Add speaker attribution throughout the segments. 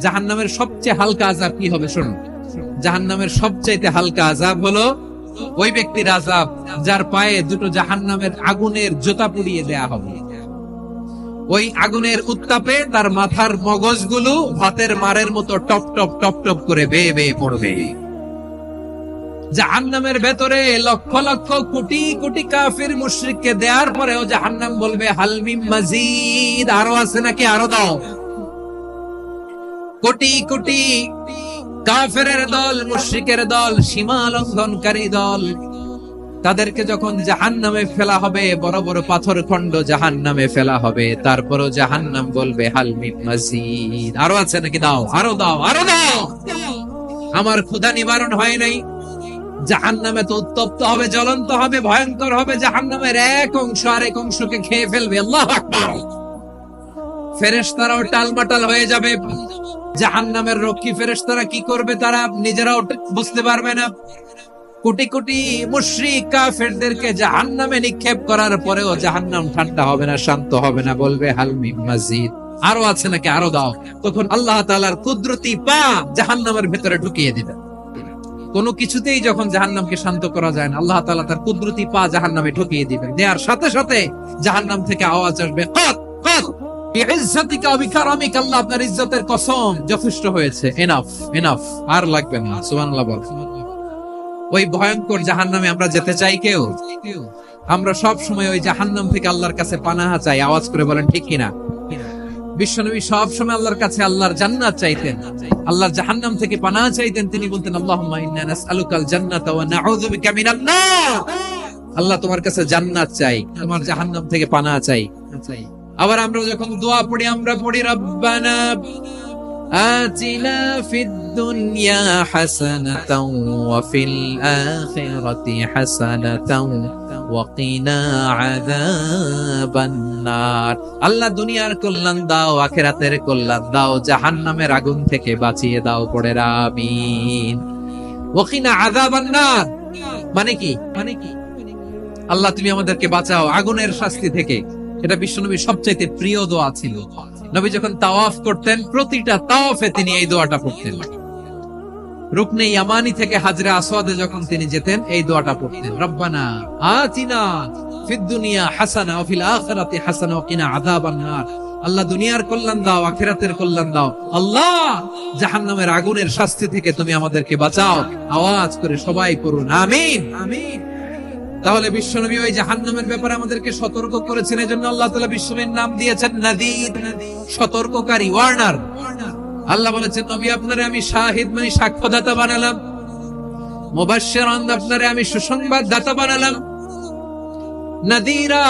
Speaker 1: জাহান্নামের সবচেয়ে হালকা আযাব কি হবে শুনুন। জাহান্নামের সবচাইতে হালকা আযাব হলো ওই ব্যক্তির আযাব যার পায়ে দুটো জাহান্নামের আগুনের জুতা পুড়িয়ে দেয়া হবে। ওই আগুনের উত্তাপে তার মাথার মগজগুলো ভাতের মারের মতো টপ টপ টপ টপ করে বেয়ে বেয়ে পড়বে। জাহান্নামের ভেতরে লক্ষ লক্ষ কোটি কোটি কাফির মুশরিককে দেওয়ার পরেও জাহান্নাম বলবে হাল মিন মাজিদ, আরো আছে নাকি, আরো দাও। কোটি কোটি কাফেরের দল, মুশরিকের দল, সীমা লঙ্ঘনকারী দল, তাদেরকে যখন জাহান্নামে ফেলা হবে, বড় বড় পাথর খণ্ড জাহান্নামে ফেলা হবে, তারপরও জাহান্নাম বলবে হাল মিন মাজিদ, আরো আছে নাকি, দাও, আরো দাও, আরো দাও। আমার ক্ষুধা নিবারণ হয় নাই। জাহান্নামে তো উত্তপ্ত হবে, জ্বলন্ত হবে, ভয়ঙ্কর হবে। জাহান্নামের এক অংশ আরেক অংশকে খেয়ে ফেলবে। আল্লাহু আকবার। ফেরেশতারাও টালমাটাল হয়ে যাবে। জাহান্নামের রক্ষী ফেরেশতারা কি করবে তারা নিজেরাও বুঝতে পারবে না। কোটি কোটি মুশরিক কাফেরদেরকে জাহান্নামে নিক্ষেপ করার পরেও জাহান্নাম ঠান্ডা হবে না, শান্ত হবে না, বলবে হাল মিন মাজিদ, আরো আছে নাকি, আরো দাও। তখন আল্লাহ তাআলার কুদরতি পা জাহান্নামের ভেতরে ঢুকিয়ে দিবে। কোনো কিছুতেই যখন জাহান্নামকে শান্ত করা যায় না, আল্লাহ তাআলা তার কুদরতি পা জাহান্নামে ঢুকিয়ে দিবেন। দেওয়ার সাথে সাথে জাহান্নাম থেকে আওয়াজ আসবে, কত কত বিইজ্জাতিকা ওয়া বিকারামিকা, আল্লাহ আপনার ইজ্জতের কসম, যথেষ্ট হয়েছে, এনাফ এনাফ, আর লাগবে না। সুবহানাল্লাহ বল। ওই ভয়ঙ্কর জাহান্নামে আমরা যেতে চাই কেউ? আমরা সব সময় ওই জাহান্নাম থেকে আল্লাহর কাছে পানাহা চাই। আওয়াজ করে বলেন ঠিক কিনা? বিশ্বনবী সব সময় আল্লাহর কাছে আল্লাহর জান্নাত চাইতেন, আল্লাহর জাহান্নাম থেকে পানাহা চাইতেন। তিনি বলতেন আল্লাহুম্মা ইন্না নাসআলুকাল জান্নাতা ওয়া নাউযু বিকা মিনান নার। আল্লাহ তোমার কাছে জান্নাত চাই, তোমার জাহান্নাম থেকে পানাহা চাই। আবার আমরা যখন দোয়া পড়ি, আমরা পড়ি রব্বানা আতিনা ফিদ দুনিয়া হাসানাতাও ওয়া ফিল আখিরাতি হাসানাতাও ওয়া কিনা আযাবান নার। আল্লাহ দুনিয়ার কল্যাণ দাও, আখিরাতের কল্যাণ দাও, জাহান্নামের আগুন থেকে বাঁচিয়ে দাও, পড়ে আমিন। ওয়া কিনা আযাবান নার মানে কি? আল্লাহ তুমি আমাদেরকে বাঁচাও আগুনের শাস্তি থেকে। এটা বিশ্বনবীর সবচাইতে প্রিয় দোয়া ছিল। নবী যখন তাওয়াফ করতেন, প্রতিটা তাওয়াফে তিনি এই দোয়াটা পড়তেন। রুকনে ইয়ামানি থেকে হাজরে আসওয়াদে যখন তিনি যেতেন, এই দোয়াটা পড়তেন, রব্বানা আতিনা ফিদ দুনিয়া হাসানা ওয়া ফিল আখিরাতি হাসানা ওয়া কিনা আযাবান নার। আল্লাহ দুনিয়ার কল্যাণ দাও, আখিরাতের কল্যাণ দাও। আল্লাহ জাহান্নামের আগুনের শাস্তি থেকে তুমি আমাদেরকে বাঁচাও। আওয়াজ করে সবাই পড়ুন আমিন আমিন। তাহলে বিশ্বনবী ওই জাহান্নামের ব্যাপারে আমাদেরকে সতর্ক করেছেন। এজন্য আল্লাহ তাআলা বিশ্বনবীর নাম দিয়েছেন নাযীর, সতর্ককারী, ওয়ার্নার। আল্লাহ বলেছেন নবী আপনারে আমি শাহিদ মানে সাক্ষ্যদাতা বানালাম, মুবাশশিরান আপনারে আমি সুসংবাদদাতা বানালাম, নাযীরা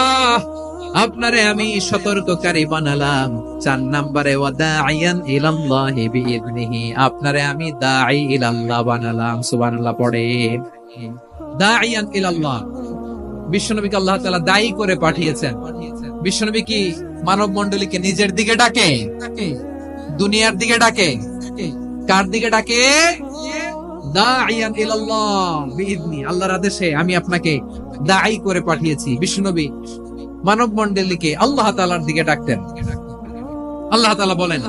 Speaker 1: আপনারে আমি সতর্ককারী বানালাম। 4 নম্বরে ওয়া দাঈয়ান ইলাল্লাহি বিইذনিহি, আপনারে আমি দাঈ ইলাল্লাহ বানালাম। সুবহানাল্লাহ পড়ে। দাঈয়ান ইলাল্লাহ, বিশ্বনবীকে আল্লাহ তাআলা দায়ী করে পাঠিয়েছেন। বিশ্বনবী কি মানব মণ্ডলীকে নিজের দিকে ডাকে? দুনিয়ার দিকে ডাকে? কার দিকে ডাকে? দাঈয়ান ইলাল্লাহ বিইذনি, আল্লাহর আদেশে আমি আপনাকে দায়ী করে পাঠিয়েছি। বিশ্বনবী মানব মণ্ডলীকে আল্লাহ তাআলার দিকে ডাকতেন। আল্লাহ তাআলা বলেন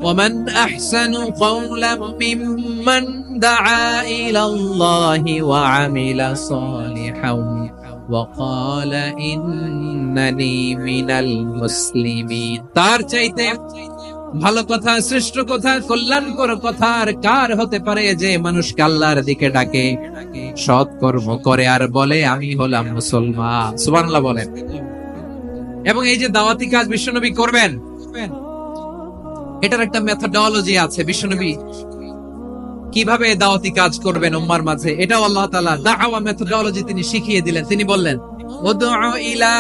Speaker 1: ومن أحسن قولا ممن دعا إلى الله وعمل صالحا وقال إنني من المسلمين। তার চাইতে ভালো কথা, শ্রেষ্ঠ কথা, কল্যাণকর কথা আর কার হতে পারে যে মানুষকে আল্লাহর দিকে ডাকে, সৎ কর্ম করে আর বলে আমি হলাম মুসলমান। সুবহানাল্লাহ বলেন। এবং এই যে দাওয়াতি কাজ বিশ্বনবী করবেন, এটার একটা মেথডোলজি আছে। বিশ্বনবী কিভাবে দাওয়াতি কাজ করবেন উম্মার মাঝে, এটাও আল্লাহ তাআলা দাওয়া মেথডোলজি তিনি শিখিয়ে দিলেন। তিনি বললেন উদউ ইলা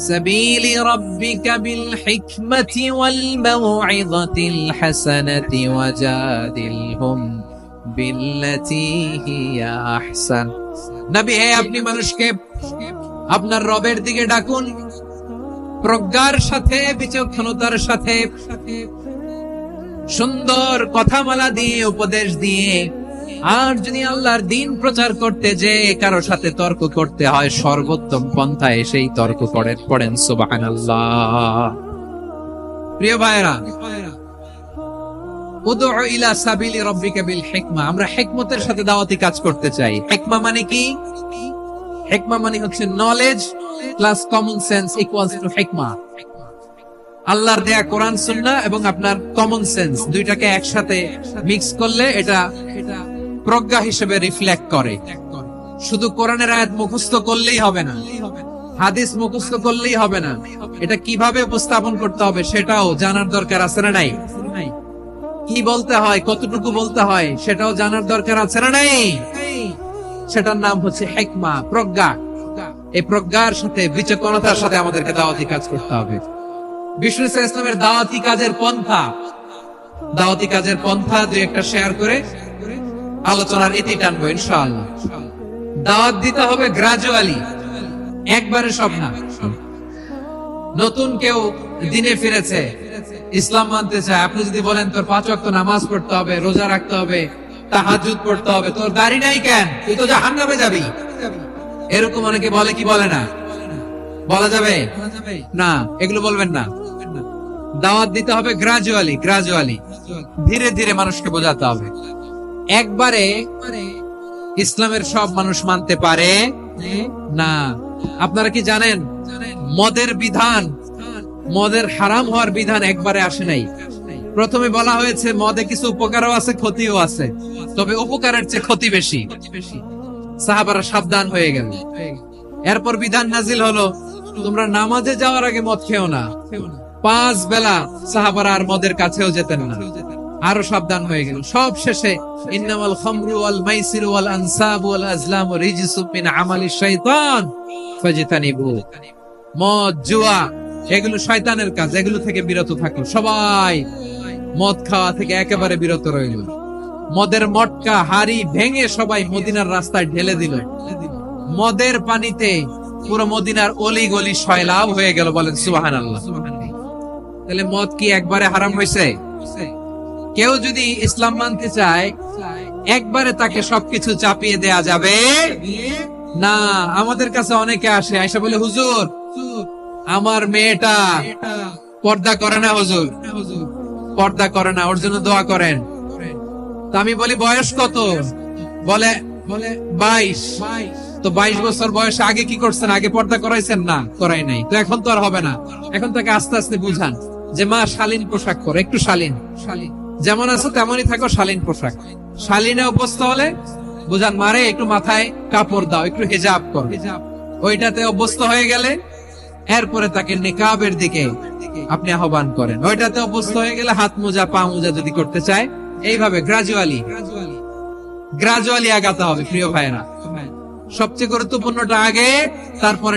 Speaker 1: সাবিলি রাব্বিকা বিল হিকমাতি ওয়াল মাউইযাতিল হাসানাতি ওয়াজাদিলহুম বিল্লাতী হিয়া আহসান। নবী হে, আপনি মানুষকে আপনার রবের দিকে ডাকুন প্রজ্ঞার সাথে, বিচক্ষণতার সাথে, সুন্দর কথামালা দিয়ে, উপদেশ দিয়ে। আর যদি আল্লাহর দ্বীন প্রচার করতে যে কারো সাথে তর্ক করতে হয়, সর্বোত্তম পন্থায় সেই তর্ক করেন। পড়েন সুবহানাল্লাহ। প্রিয় ভাইরা, উদউ ইলা সাবিলি রাব্বিকা বিল হিকমা, আমরা হিকমতের সাথে দাওয়াতি কাজ করতে চাই। হিকমা মানে কি? হিকমা মানে হচ্ছে knowledge plus common sense equals to হিকমা। আল্লাহর দেয়া কোরআন সুন্নাহ এবং আপনার কমন সেন্স দুইটাকে একসাথে মিক্স করলে এটা প্রজ্ঞা হিসেবে রিফ্লেক্ট করে। শুধু কোরআনের আয়াত মুখস্থ করলেই হবে না, হাদিস মুখস্থ করলেই হবে না, এটা কিভাবে উপস্থাপন করতে হবে সেটাও জানার দরকার আছে না নাই? কি বলতে হয়, কতটুকু বলতে হয় সেটাও জানার দরকার আছে না নাই? সেটার নাম হচ্ছে হিকমা, প্রজ্ঞা। এই প্রজ্ঞার সাথে বিচক্ষণতার সাথে আমাদেরকে দাওয়াতি কাজ করতে হবে। বিষ্ণু ইসলামের দাওয়াতি কাজের পন্থা দুই একটা শেয়ার করে আলোচনার ইতি টানবো ইনশাআল্লাহ। দাওয়াত দিতে হবে গ্রাজুয়ালি, একবারে সব না। নতুন কেউ দিনে ফিরেছে, ইসলাম মানতে চায়, আপনি যদি বলেন তোর 5 ওয়াক্ত নামাজ পড়তে হবে, রোজা রাখতে হবে, তাহাজ্জুদ পড়তে হবে, তোর দাড়ি নাই কেন, তুই তো জাহান্নামে যাবি, এরকম অনেকে বলে কি বলে না? বলা যাবে না, এগুলো বলবেন না। দাওয়াত দিতে হবে গ্রাজুয়ালি, ধীরে ধীরে মানুষকে বোঝাতে হবে। একবারে ইসলামের সব মানুষ মানতে পারে না। আপনারা কি জানেন মদের বিধান, মদের হারাম হওয়ার বিধান একবারে আসে নাই। প্রথমে বলা হয়েছে মদে কিছু উপকারও আছে, ক্ষতিও আছে, তবে উপকারের চেয়ে ক্ষতি বেশি। সাহাবারা সাবধান হয়ে গেল। এরপর বিধান নাজিল হলো তোমরা নামাজে যাওয়ার আগে মদ খেও না। 5 বেলা সাহাবারা আর মদের কাছেও যেতেন না, আরো সাবধান হয়ে গেল। সব শেষে ইন্নামাল খামরু ওয়াল মাইসিরু ওয়াল আনসাবু ওয়াল আজলামু রিজসুম মিন আমালিশ শাইতান ফাজতানিবু। মদ, জুয়া এগুলো শয়তানের কাজ, এগুলো থেকে বিরত থাকো। সবাই মদ খাওয়া থেকে একেবারে বিরত রইল। মদের মটকা হাড়ি ভেঙে সবাই মদিনার রাস্তায় ঢেলে দিল। মদের পানিতে পুরো মদিনার অলি গলি সয়লাব হয়ে গেল। বলেন সুবহানাল্লাহ। তাহলে মদ কি একবারে হারাম হয়েছে? কেউ যদি ইসলাম মানতে চায় একবারে তাকে সবকিছু চাপিয়ে দেয়া যাবে না। আমাদের কাছে অনেকে আসে, আয়সা বলে হুজুর আমার মেয়েটা পর্দা করে না, হুজুর পর্দা করে না, ওর জন্য দোয়া করেন। তো আমি বলি বয়স কত? বলে 22। তো 22 বছর বয়সে আগে কি করছেন? আগে পর্দা করাইছেন না? করাই নাই। তো এখন তো আর হবে না। এখন তাকে আস্তে আস্তে বুঝান যে মা শালীন পোশাক পর, একটু শালীন, যেমন আছো তেমনই থাকো, শালীন পোশাক। শালীনে অভ্যস্ত হলে বুঝান মারে একটু মাথায় কাপড় দাও, একটু হিজাব কর। ওইটাতে অভ্যস্ত হয়ে গেলে এরপরে তাকে নিকাবের দিকে আপনি আহ্বান করেন। ওইটাতে অভ্যস্ত হয়ে গেলে হাত মোজা পা মোজা যদি করতে চায়, এইভাবে গ্রাজুয়ালি আগাতে হবে। প্রিয় ভাইরা, সবচেয়ে গুরুত্বপূর্ণটা আগে, তারপরে